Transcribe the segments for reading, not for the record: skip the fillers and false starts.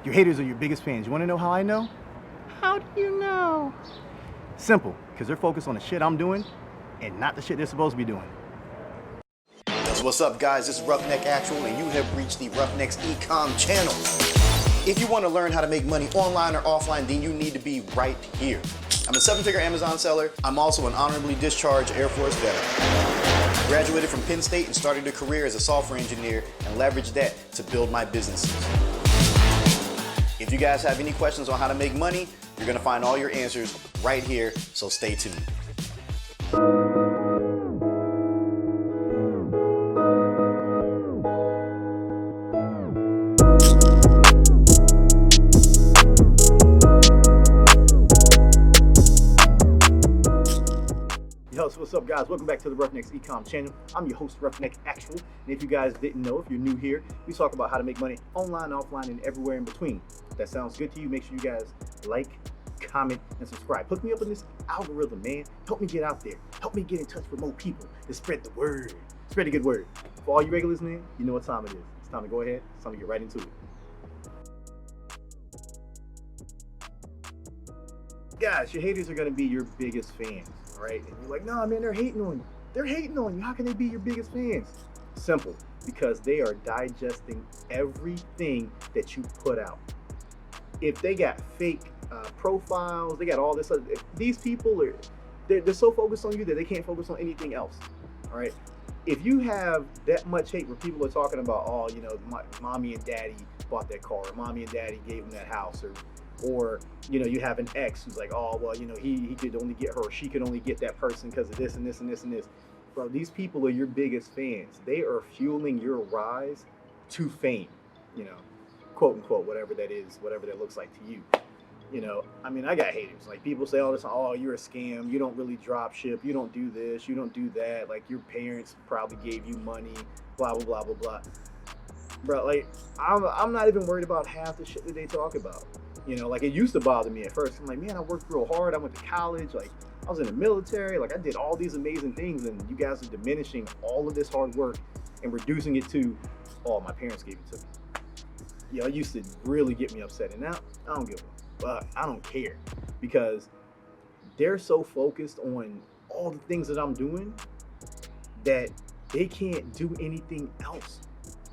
Your haters are your biggest fans. You wanna know how I know? How do you know? Simple, because they're focused on the shit I'm doing and not the shit they're supposed to be doing. What's up, guys? This is 𝗏𝗏𝗥𝗘𝗦, and you have reached the Roughneck's Ecom channel. If you want to learn how to make money online or offline, then you need to be right here. I'm a 7-figure Amazon seller. I'm also an honorably discharged Air Force veteran. Graduated from Penn State and started a career as a software engineer and leveraged that to build my businesses. If you guys have any questions on how to make money, you're going to find all your answers right here, so stay tuned. Yo, so what's up, guys? Welcome back to the Roughneck's Ecom channel. I'm your host, 𝗏𝗏𝗥𝗘𝗦, and if you guys didn't know, if you're new here, we talk about how to make money online, offline, and everywhere in between. If that sounds good to you, make sure you guys like, comment, and subscribe. Hook me up in this algorithm, man. Help me get out there. Help me get in touch with more people to spread the word. Spread the good word. For all you regulars, man, you know what time it is. It's time to go ahead. It's time to get right into it. Guys, your haters are going to be your biggest fans, all right? And you're like, nah, man, they're hating on you. They're hating on you. How can they be your biggest fans? Simple, because they are digesting everything that you put out. If they got fake profiles, they got all this other, these people are, they're so focused on you that they can't focus on anything else, all right? If you have that much hate where people are talking about, oh, you know, mommy and daddy bought that car, or mommy and daddy gave them that house, or you know, you have an ex who's like, oh, well, you know, he could only get her, or she could only get that person because of this and this and this and this. Bro, these people are your biggest fans. They are fueling your rise to fame, you know, quote unquote, whatever that is, whatever that looks like to you. You know, I mean, I got haters. Like, people say all this, oh, you're a scam, you don't really drop ship, you don't do this, you don't do that, like your parents probably gave you money, blah, blah, blah, blah, blah. Bro, like, I'm not even worried about half the shit that they talk about. You know, like, it used to bother me at first. I'm like, man, I worked real hard. I went to college. Like, I was in the military. Like, I did all these amazing things. And you guys are diminishing all of this hard work and reducing it to, oh, my parents gave it to me. You know, it used to really get me upset. And now, I don't give a fuck. I don't care. Because they're so focused on all the things that I'm doing that they can't do anything else.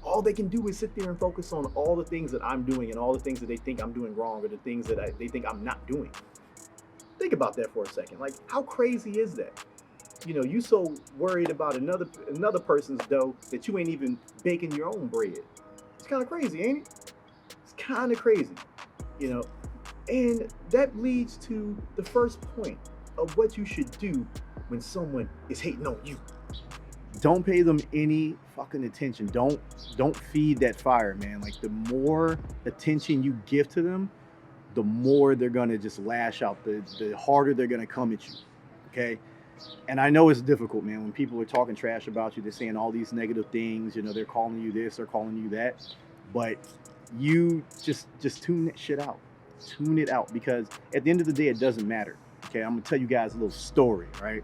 All they can do is sit there and focus on all the things that I'm doing and all the things that they think I'm doing wrong, or the things that they think I'm not doing. Think about that for a second. Like, how crazy is that? You know, you so worried about another person's dough that you ain't even baking your own bread. It's kind of crazy, ain't it? It's kind of crazy, you know? And that leads to the first point of what you should do when someone is hating on you. Don't pay them any fucking attention. Don't feed that fire, man. Like, the more attention you give to them, the more they're gonna just lash out, the harder they're gonna come at you, okay? And I know it's difficult, man, when people are talking trash about you, they're saying all these negative things, you know, they're calling you this, they're calling you that, but you just tune that shit out. Tune it out, because at the end of the day, it doesn't matter, okay? I'm gonna tell you guys a little story, right?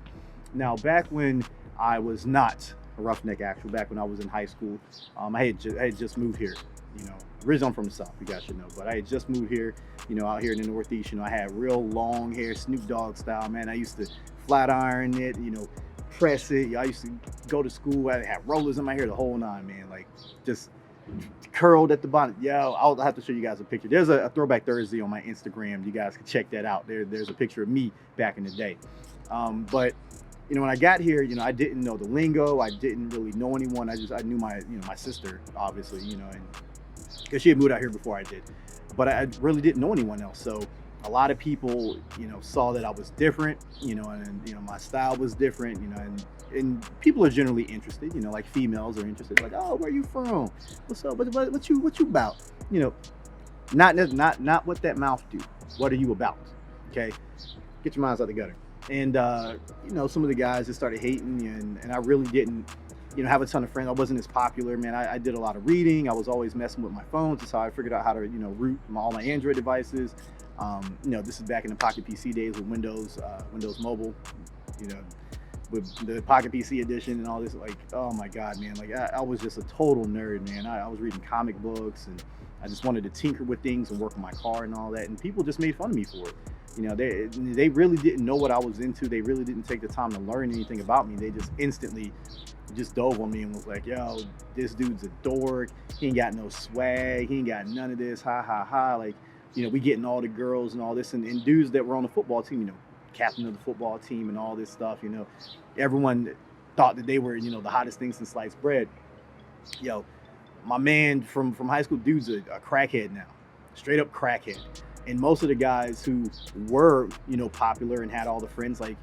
Now, back when I was not a 𝗏𝗏𝗥𝗘𝗦, back when I was in high school, I had just moved here, you know. Originally I'm from the South, you guys should know, but I had just moved here, you know, out here in the Northeast. You know, I had real long hair, Snoop Dogg style, man. I used to flat iron it, you know, press it. I used to go to school, I had rollers in my hair, the whole nine, man, like, just curled at the bottom. Yeah, I'll have to show you guys a picture. There's a Throwback Thursday on my Instagram. You guys can check that out. There's a picture of me back in the day. But you know, when I got here, you know, I didn't know the lingo. I didn't really know anyone. I knew my sister, obviously, you know, and because she had moved out here before I did. But I really didn't know anyone else. So a lot of people, you know, saw that I was different, you know, and, you know, my style was different, you know, and people are generally interested, you know, like females are interested, like, oh, where you from? What's up? What you about? You know, not what that mouth do. What are you about? Okay? Get your minds out the gutter. And, you know, some of the guys just started hating me, and I really didn't, you know, have a ton of friends. I wasn't as popular, man. I did a lot of reading. I was always messing with my phones. That's how I figured out how to, you know, root all my Android devices. You know, this is back in the Pocket PC days with Windows Mobile, you know, with the Pocket PC edition and all this. Like, oh my God, man. Like, I was just a total nerd, man. I was reading comic books and I just wanted to tinker with things and work on my car and all that. And people just made fun of me for it. You know, they really didn't know what I was into. They really didn't take the time to learn anything about me. They just instantly just dove on me and was like, yo, this dude's a dork. He ain't got no swag. He ain't got none of this. Ha, ha, ha. Like, you know, we getting all the girls and all this. And dudes that were on the football team, you know, captain of the football team and all this stuff, you know, everyone thought that they were, you know, the hottest thing since sliced bread. Yo, my man from high school, dude's a crackhead now, straight up crackhead. And most of the guys who were, you know, popular and had all the friends, like,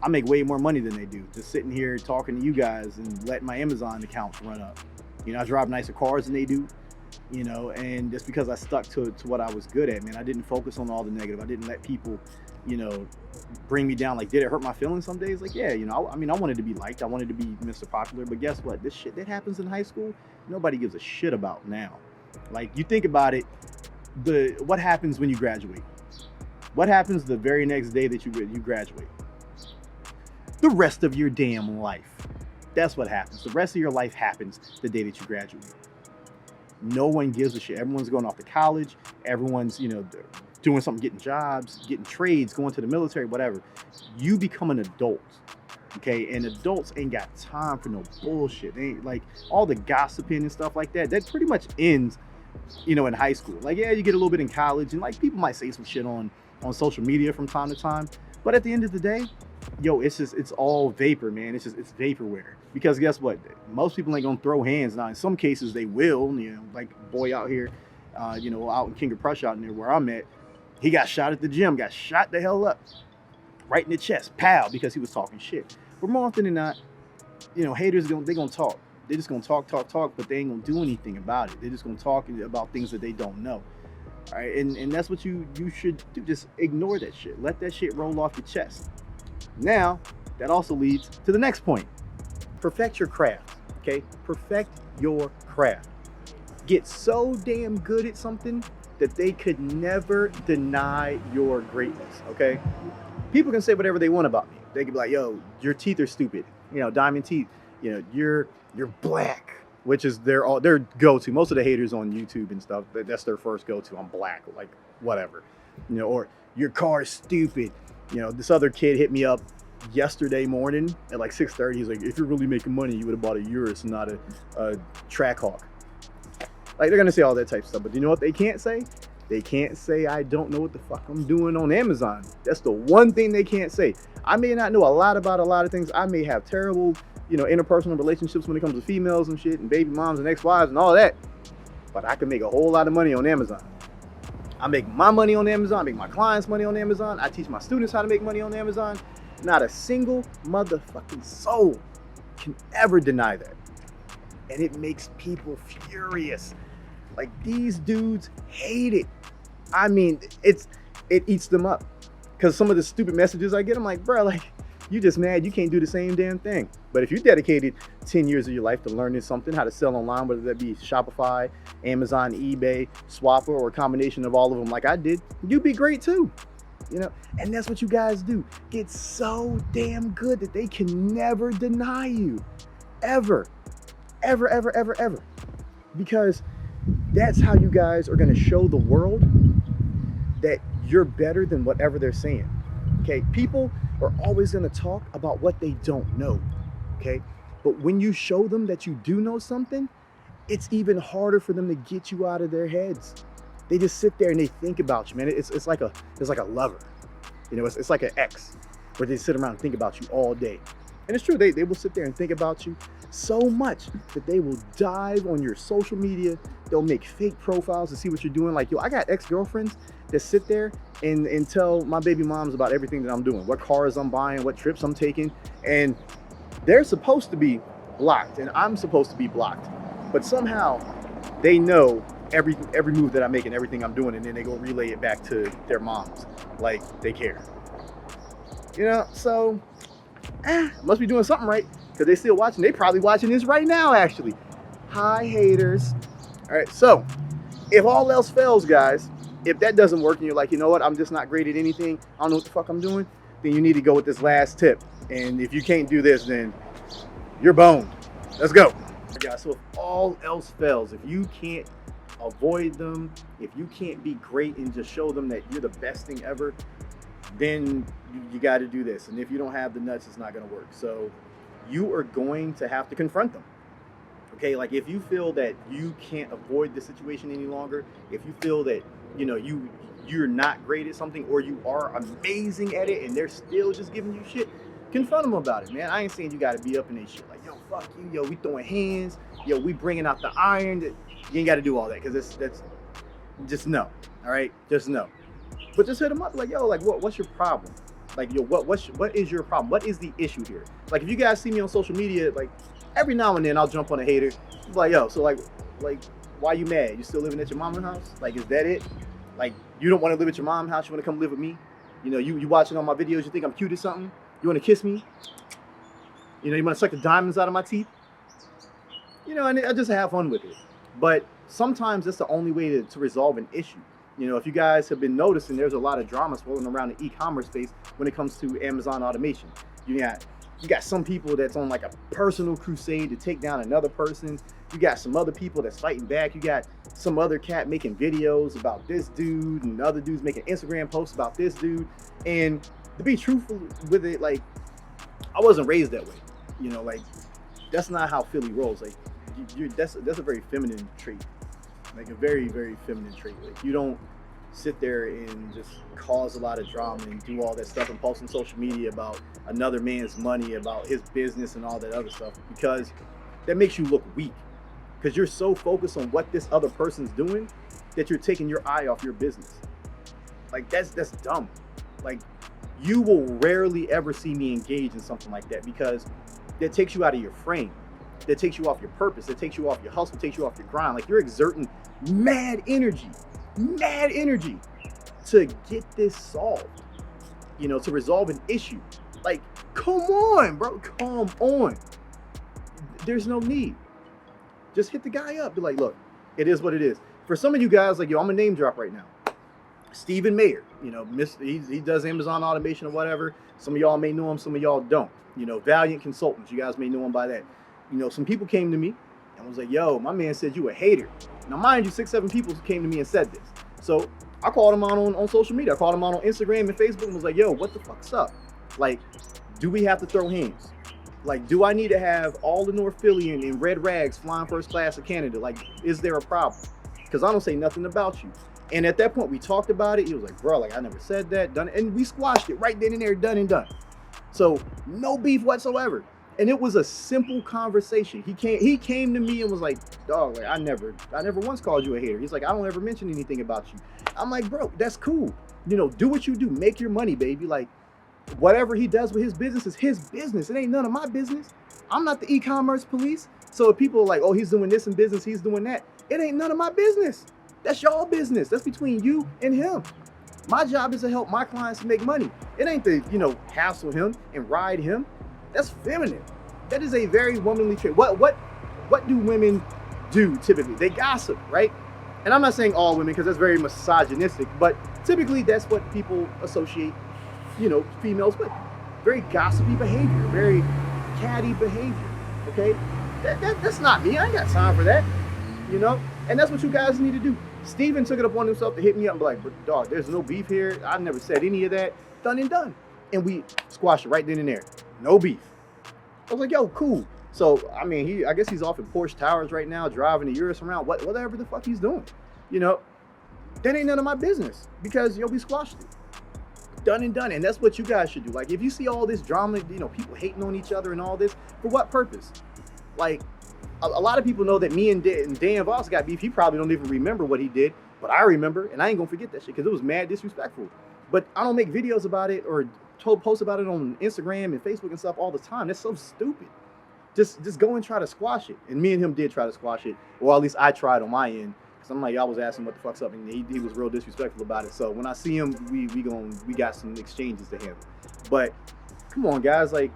I make way more money than they do just sitting here talking to you guys and letting my Amazon accounts run up. You know, I drive nicer cars than they do, you know, and just because I stuck to what I was good at, man. I didn't focus on all the negative. I didn't let people, you know, bring me down. Like, did it hurt my feelings some days? Like, yeah, you know, I mean, I wanted to be liked. I wanted to be Mr. Popular. But guess what? This shit that happens in high school, nobody gives a shit about now. Like, you think about it, what happens when you graduate? What happens the very next day that you graduate? The rest of your damn life. That's what happens. The rest of your life happens the day that you graduate. No one gives a shit. Everyone's going off to college. Everyone's, you know, doing something, getting jobs, getting trades, going to the military, whatever. You become an adult, okay? And adults ain't got time for no bullshit. They ain't, like, all the gossiping and stuff like that, that pretty much ends, you know, in high school. Like, yeah, you get a little bit in college, and like people might say some shit on social media from time to time, but at the end of the day, yo, it's all vapor, man. It's vaporware. Because guess what? Most people ain't gonna throw hands. Now, in some cases they will, you know, like boy out here, you know, out in King of Prussia out near where I'm at, he got shot at the gym, got shot the hell up, right in the chest, pow, because he was talking shit. But more often than not, you know, haters they gonna talk. They're just gonna talk, but they ain't gonna do anything about it. They're just gonna talk about things that they don't know. All right, and that's what you should do. Just ignore that shit. Let that shit roll off your chest. Now, that also leads to the next point. Perfect your craft, okay? Perfect your craft. Get so damn good at something that they could never deny your greatness, okay? People can say whatever they want about me. They can be like, yo, your teeth are stupid. You know, diamond teeth. You know, you're black, which is their go-to. Most of the haters on YouTube and stuff, that's their first go-to. I'm black, like whatever. You know, or your car is stupid. You know, this other kid hit me up yesterday morning at like 6:30. He's like, if you're really making money, you would have bought a Urus and not a Trackhawk. Like, they're gonna say all that type of stuff, but you know what they can't say? They can't say I don't know what the fuck I'm doing on Amazon. That's the one thing they can't say. I may not know a lot about a lot of things. I may have terrible, you know, interpersonal relationships when it comes to females and shit and baby moms and ex-wives and all that, but I can make a whole lot of money on Amazon. I make my money on Amazon. I make my clients money on Amazon. I teach my students how to make money on Amazon. Not a single motherfucking soul can ever deny that. And it makes people furious. Like, these dudes hate it. I mean, it eats them up. Because some of the stupid messages I get, I'm like, bro, like, you just mad you can't do the same damn thing. But if you dedicated 10 years of your life to learning something, how to sell online, whether that be Shopify, Amazon, eBay, Swapper, or a combination of all of them like I did, you'd be great too. You know, and that's what you guys do. Get so damn good that they can never deny you. Ever. Ever, ever, ever, ever. Because that's how you guys are going to show the world that you're better than whatever they're saying. Okay, people are always going to talk about what they don't know. Okay, but when you show them that you do know something, it's even harder for them to get you out of their heads. They just sit there and they think about you, man. It's like a lover, you know. It's like an ex, where they sit around and think about you all day. And it's true, they will sit there and think about you so much that they will dive on your social media. They'll make fake profiles to see what you're doing. Like, yo, I got ex-girlfriends that sit there and tell my baby moms about everything that I'm doing, what cars I'm buying, what trips I'm taking, and they're supposed to be blocked, and I'm supposed to be blocked. But somehow they know every move that I make and everything I'm doing, and then they go relay it back to their moms like they care. You know, so must be doing something right, because they still watching. They probably watching this right now, actually. Hi, haters. All right, so if all else fails, guys, if that doesn't work and you're like, you know what, I'm just not great at anything, I don't know what the fuck I'm doing, then you need to go with this last tip. And if you can't do this, then you're boned. Let's go. Guys, so if all else fails, if you can't avoid them, if you can't be great and just show them that you're the best thing ever, then you got to do this. And if you don't have the nuts, it's not going to work. So you are going to have to confront them. Okay, like if you feel that you can't avoid the situation any longer, if you feel that, you know, you're not great at something, or you are amazing at it and they're still just giving you shit, confront them about it, man. I ain't saying you got to be up in their shit like, yo, fuck you, yo, we throwing hands, yo, we bringing out the iron. You ain't got to do all that, because that's just no. All right, just no. But just hit them up like, yo, like what's your problem? Like, yo, what is your problem? What is the issue here? Like, if you guys see me on social media, like every now and then I'll jump on a hater, like, yo, so like why you mad? You still living at your mama's house? Like, is that it? Like, you don't want to live at your mom's house? You want to come live with me? You know, you watching all my videos, you think I'm cute or something? You want to kiss me? You know, you want to suck the diamonds out of my teeth? You know, and I just have fun with it. But sometimes that's the only way to resolve an issue. You know, if you guys have been noticing, there's a lot of drama swirling around the e-commerce space when it comes to Amazon automation. You got some people that's on like a personal crusade to take down another person. You got some other people that's fighting back. You got some other cat making videos about this dude, and other dudes making Instagram posts about this dude. And to be truthful with it, like, I wasn't raised that way. You know, like, that's not how Philly rolls. Like, that's a very feminine trait. Like, a very, very feminine trait. Like, you don't sit there and just cause a lot of drama and do all that stuff and post on social media about another man's money, about his business and all that other stuff, because that makes you look weak. Because you're so focused on what this other person's doing that you're taking your eye off your business. Like, that's dumb. Like, you will rarely ever see me engage in something like that, because that takes you out of your frame. That takes you off your purpose. That takes you off your hustle. Takes you off your grind. Like, you're exerting mad energy to get this solved, you know, to resolve an issue. Like, come on, bro, come on. There's no need. Just hit the guy up. Be like, look, it is what it is. For some of you guys, like, yo, I'm a name drop right now. Stephen Mayer, you know, he does Amazon automation or whatever. Some of y'all may know him, some of y'all don't. You know, Valiant Consultants, you guys may know him by that. You know, some people came to me and was like, yo, my man said you a hater. Now, mind you, 6-7 people came to me and said this. So I called him out on social media. I called him out on Instagram and Facebook and was like, yo, what the fuck's up? Like, do we have to throw hands? Like, do I need to have all the North Philly in red rags flying first class to Canada? Like, is there a problem? Because I don't say nothing about you. And at that point, we talked about it. He was like, bro, like, I never said that, done it. And we squashed it right then and there, done and done. So no beef whatsoever. And it was a simple conversation. He came to me and was like, dog, like, I never once called you a hater. He's like, I don't ever mention anything about you. I'm like, bro, that's cool. You know, do what you do. Make your money, baby. Like, whatever he does with his business is his business. It ain't none of my business. I'm not the e-commerce police. So if people are like, oh, he's doing this in business, he's doing that, it ain't none of my business. That's y'all business. That's between you and him. My job is to help my clients make money. It ain't to, you know, hassle him and ride him. That's feminine. That is a very womanly trait. What do women do typically? They gossip, right? And I'm not saying all women, because that's very misogynistic, but typically that's what people associate, you know, females with. Very gossipy behavior, very catty behavior, okay? That's not me. I ain't got time for that, you know? And that's what you guys need to do. Steven took it upon himself to hit me up and be like, but dog, there's no beef here. I never said any of that. Done and done. And we squashed it right then and there. No beef. I was like, yo, cool. So, I mean, I guess he's off in Porsche Towers right now, driving the Urus around, whatever the fuck he's doing. You know, that ain't none of my business, because, yo, we squashed it. Done and done. And that's what you guys should do. Like, if you see all this drama, you know, people hating on each other and all this, for what purpose? Like, a lot of people know that me and Dan Voss got beef. He probably don't even remember what he did, but I remember, and I ain't gonna forget that shit, because it was mad disrespectful. But I don't make videos about it or post about it on Instagram and Facebook and stuff all the time. That's so stupid. Just go and try to squash it. And me and him did try to squash it, or at least I tried on my end. Cause I'm like, y'all was asking what the fuck's up, and he was real disrespectful about it. So when I see him, we got some exchanges to handle. But come on, guys, like,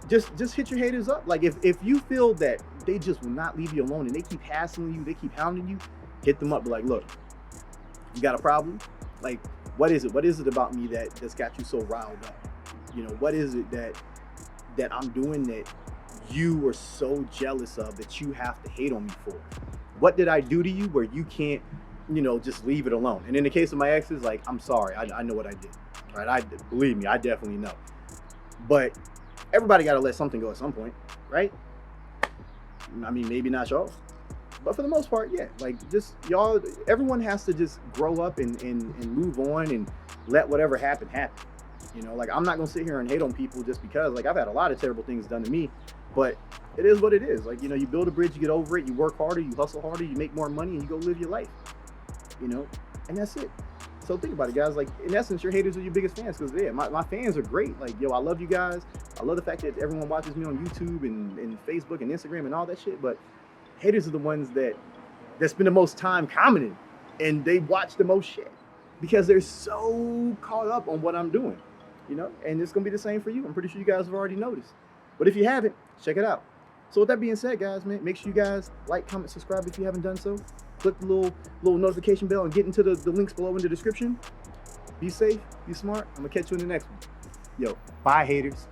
just hit your haters up. Like, if you feel that they just will not leave you alone and they keep hassling you, they keep hounding you, hit them up. Be like, look, you got a problem? Like, what is it? What is it about me that's got you so riled up? You know, what is it that I'm doing that you are so jealous of that you have to hate on me for? What did I do to you where you can't, just leave it alone? And in the case of my exes, like, I'm sorry, I know what I did, right? Believe me, I definitely know. But everybody got to let something go at some point, right? I mean, maybe not y'all, but for the most part, yeah. Like, just y'all, everyone has to just grow up and move on and let whatever happen. Like, I'm not gonna sit here and hate on people just because, like, I've had a lot of terrible things done to me, but it is what it is. Like, you build a bridge, you get over it, you work harder, you hustle harder, you make more money, and you go live your life, and that's it. So think about it, guys. Like, in essence, your haters are your biggest fans, because yeah, my fans are great. Like, yo, I love you guys. I love the fact that everyone watches me on YouTube and Facebook and Instagram and all that shit, but haters are the ones that spend the most time commenting, and they watch the most shit because they're so caught up on what I'm doing, and it's gonna be the same for you. I'm pretty sure you guys have already noticed, but if you haven't, check it out. So with that being said, guys, man, make sure you guys like, comment, subscribe if you haven't done so. Click the little notification bell and get into the links below in the description. Be safe, be smart. I'm gonna catch you in the next one. Yo, bye, haters.